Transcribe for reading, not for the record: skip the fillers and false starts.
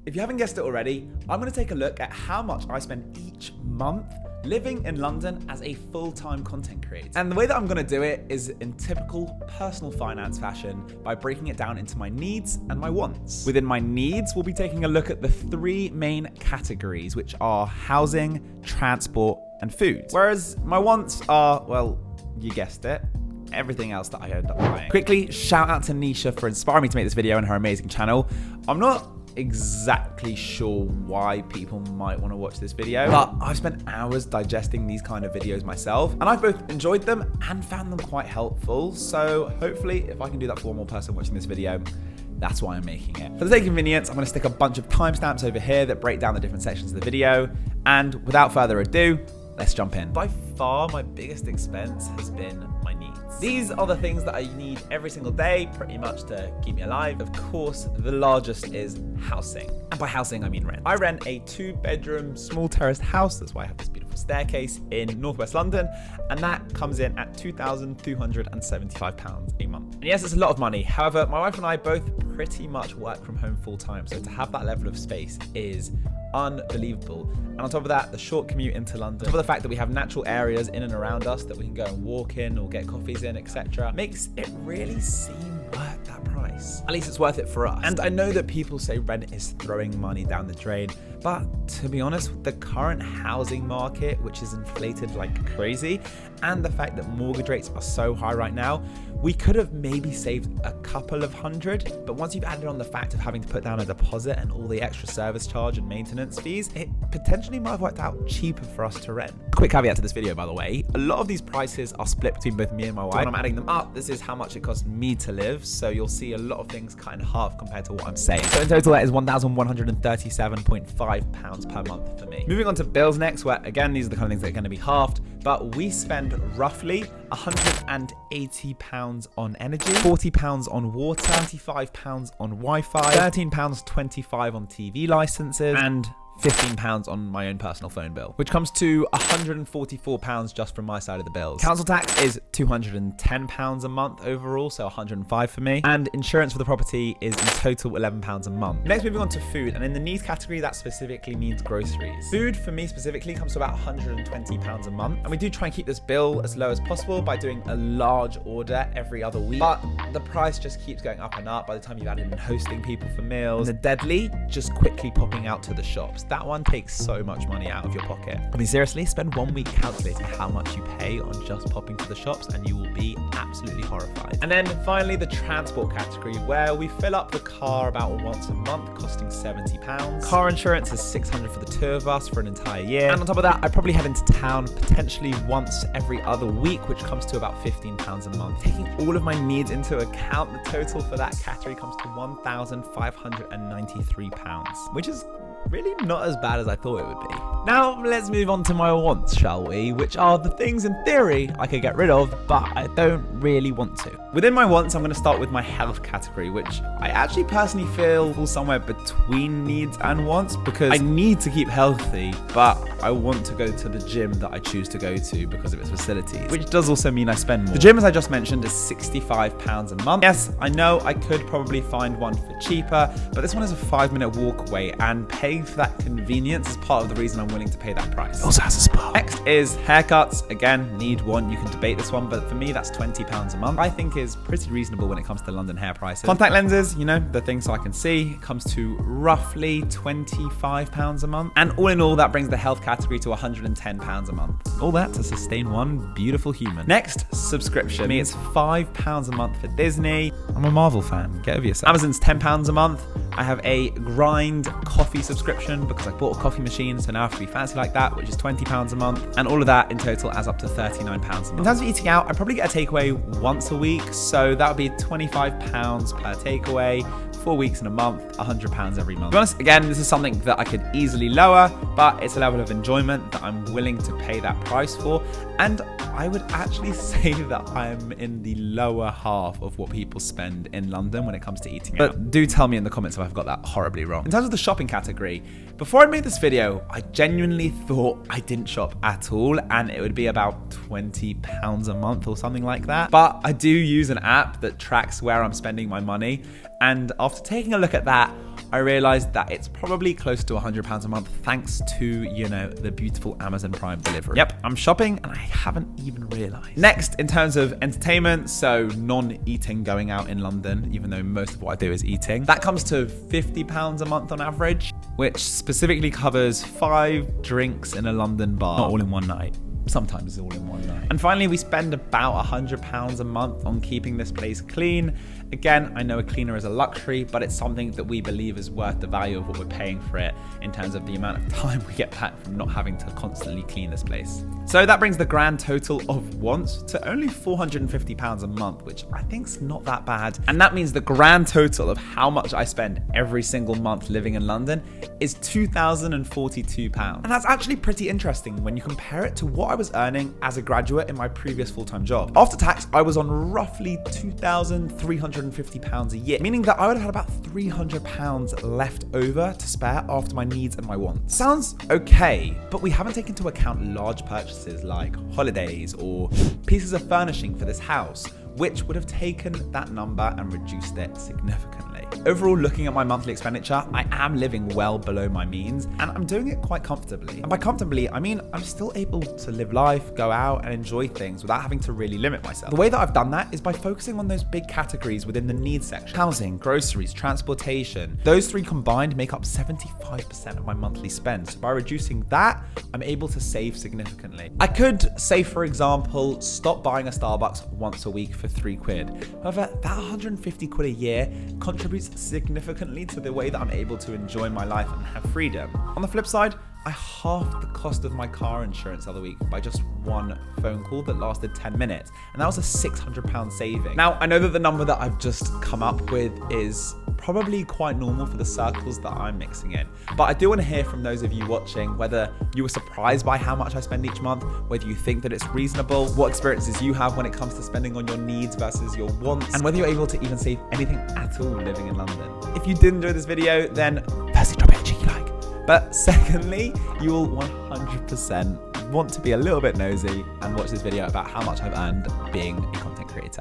If you haven't guessed it already, I'm going to take a look at how much I spend each month living in London as a full-time content creator. And the way that I'm going to do it is in typical personal finance fashion by breaking it down into my needs and my wants. Within my needs, we'll be taking a look at the three main categories, which are housing, transport, and food. Whereas my wants are, well, you guessed it, everything else that I end up buying. Quickly, shout out to Nisha for inspiring me to make this video and her amazing channel. I'm not exactly sure why people might want to watch this video, but I've spent hours digesting these kind of videos myself, and I've both enjoyed them and found them quite helpful. So hopefully, if I can do that for one more person watching this video, that's why I'm making it. For the sake of convenience, I'm going to stick a bunch of timestamps over here that break down the different sections of the video. And without further ado, let's jump in. By far, my biggest expense has been my needs. These are the things that I need every single day, pretty much to keep me alive. Of course, the largest is housing. And by housing, I mean rent. I rent a 2-bedroom, small terraced house. That's why I have this beautiful staircase in northwest London. And that comes in at £2,275 a month. And yes, it's a lot of money. However, my wife and I both pretty much work from home full time. So to have that level of space is unbelievable. And on top of that, the short commute into London, on top of the fact that we have natural areas in and around us that we can go and walk in or get coffees in, etc., makes it really seem worth that price. At least it's worth it for us. And I know that people say rent is throwing money down the drain, but to be honest, with the current housing market, which is inflated like crazy, and the fact that mortgage rates are so high right now, we could have maybe saved a couple of hundred, but once you've added on the fact of having to put down a deposit and all the extra service charge and maintenance fees, it potentially might have worked out cheaper for us to rent. Quick caveat to this video, by the way, a lot of these prices are split between both me and my wife. When I'm adding them up, this is how much it costs me to live, so you'll see a lot of things cut in half compared to what I'm saying. So in total, that is £1,137.5 per month for me. Moving on to bills next, where again, these are the kind of things that are going to be halved, but we spend roughly £180 on energy, £40 on water, £25 on Wi-Fi, £13.25 on TV licenses, and £15 on my own personal phone bill, which comes to £144 just from my side of the bills. Council tax is £210 a month overall, so £105 for me. And insurance for the property is in total £11 a month. Next, moving on to food. And in the needs category, that specifically means groceries. Food for me specifically comes to about £120 a month. And we do try and keep this bill as low as possible by doing a large order every other week. But the price just keeps going up and up by the time you've added in hosting people for meals. And the deadly, just quickly popping out to the shops. That one takes so much money out of your pocket. I mean, seriously, spend 1 week calculating how much you pay on just popping to the shops and you will be absolutely horrified. And then finally, the transport category, where we fill up the car about once a month, costing £70. Car insurance is £600 for the two of us for an entire year. And on top of that, I probably head into town potentially once every other week, which comes to about £15 a month. Taking all of my needs into account, the total for that category comes to £1,593, which is really not as bad as I thought it would be. Now let's move on to my wants, shall we? Which are the things in theory I could get rid of, but I don't really want to. Within my wants, I'm going to start with my health category, which I actually personally feel falls somewhere between needs and wants, because I need to keep healthy, but I want to go to the gym that I choose to go to because of its facilities, which does also mean I spend more. The gym, as I just mentioned, is £65 a month. Yes, I know I could probably find one for cheaper, but this one is a 5-minute walk away, and paying for that convenience is part of the reason I'm willing to pay that price. It also has a spa. Next is haircuts. Again, need one. You can debate this one, but for me, that's £20 a month. I think is pretty reasonable when it comes to London hair prices. Contact lenses, you know, the things so I can see, comes to roughly £25 a month. And all in all, that brings the health category to £110 a month. All that to sustain one beautiful human. Next, subscription. For me, it's £5 a month for Disney. I'm a Marvel fan. Get over yourself. Amazon's £10 a month. I have a Grind coffee subscription because I bought a coffee machine, so now I have to be fancy like that, which is £20 a month. And all of that in total adds up to £39 a month. In terms of eating out, I probably get a takeaway once a week, so that would be £25 per takeaway. 4 weeks in a month, £100 every month. To be honest, again, this is something that I could easily lower, but it's a level of enjoyment that I'm willing to pay that price for. And I would actually say that I'm in the lower half of what people spend in London when it comes to eating out. But do tell me in the comments if I've got that horribly wrong. In terms of the shopping category, before I made this video, I genuinely thought I didn't shop at all, and it would be about £20 a month or something like that. But I do use an app that tracks where I'm spending my money. And after taking a look at that, I realized that it's probably close to £100 a month thanks to, you know, the beautiful Amazon Prime delivery. Yep, I'm shopping and I haven't even realized. Next, in terms of entertainment, so non-eating, going out in London, even though most of what I do is eating, that comes to £50 a month on average, which specifically covers 5 drinks in a London bar, not all in one night. Sometimes all in one night. And finally, we spend about £100 a month on keeping this place clean. Again, I know a cleaner is a luxury, but it's something that we believe is worth the value of what we're paying for it in terms of the amount of time we get back from not having to constantly clean this place. So that brings the grand total of wants to only £450 a month, which I think's not that bad. And that means the grand total of how much I spend every single month living in London is £2,042. And that's actually pretty interesting when you compare it to what I was earning as a graduate in my previous full-time job. After tax, I was on roughly £2,350 a year, meaning that I would have had about £300 left over to spare after my needs and my wants. Sounds okay, but we haven't taken into account large purchases like holidays or pieces of furnishing for this house, which would have taken that number and reduced it significantly. Overall, looking at my monthly expenditure, I am living well below my means, and I'm doing it quite comfortably. And by comfortably, I mean I'm still able to live life, go out, and enjoy things without having to really limit myself. The way that I've done that is by focusing on those big categories within the needs section: housing, groceries, transportation. Those 3 combined make up 75% of my monthly spend. So by reducing that, I'm able to save significantly. I could say, for example, stop buying a Starbucks once a week for £3. However, that 150 quid a year contributes significantly to the way that I'm able to enjoy my life and have freedom. On the flip side, I halved the cost of my car insurance the other week by just one phone call that lasted 10 minutes. And that was a £600 saving. Now, I know that the number that I've just come up with is probably quite normal for the circles that I'm mixing in. But I do want to hear from those of you watching whether you were surprised by how much I spend each month, whether you think that it's reasonable, what experiences you have when it comes to spending on your needs versus your wants, and whether you're able to even save anything at all living in London. If you did enjoy this video, then firstly, drop it a cheeky like. But secondly, you will 100% want to be a little bit nosy and watch this video about how much I've earned being a content creator.